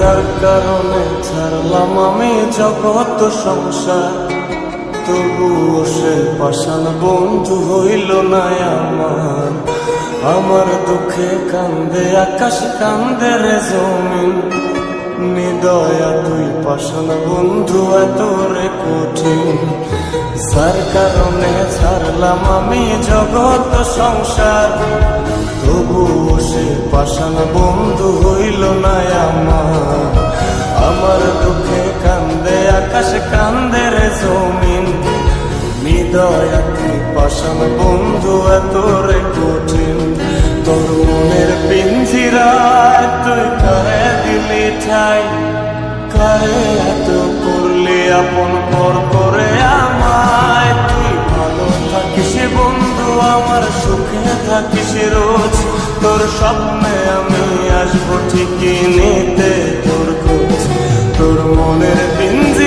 যার কারণে ছাড়লাম আমি জগৎ সংসার, তবুও সে পাষাণ বন্ধু হইল না আমার। আমার দুঃখে কান্দে আকাশ, কান্দে রে জমিন, নিদয়া তুই পাষাণ বন্ধু এত রে কঠিন। যার কারণে ছাড়লাম আমি জগৎ সংসার, তবুও সে পাষাণ বন্ধু হইল না আমার। আমার দুঃখে কান্দে আকাশ, কান্দে রে জমিন, নিদয়া তুই পাষাণ বন্ধু এত রে কঠিন। তোর মনের পিঞ্জিরায় তুই কারে দিলি ঠাই, কারে এত করলি আপন পর করে আমায়। তুই ভালো থাকিস বন্ধু আমার, সুখে থাকিস রোজ, তোর স্বপ্নে আমি আসবো ঠিকই নিতে তোর খোঁজ। তোর মনের পিঞ্জিরায়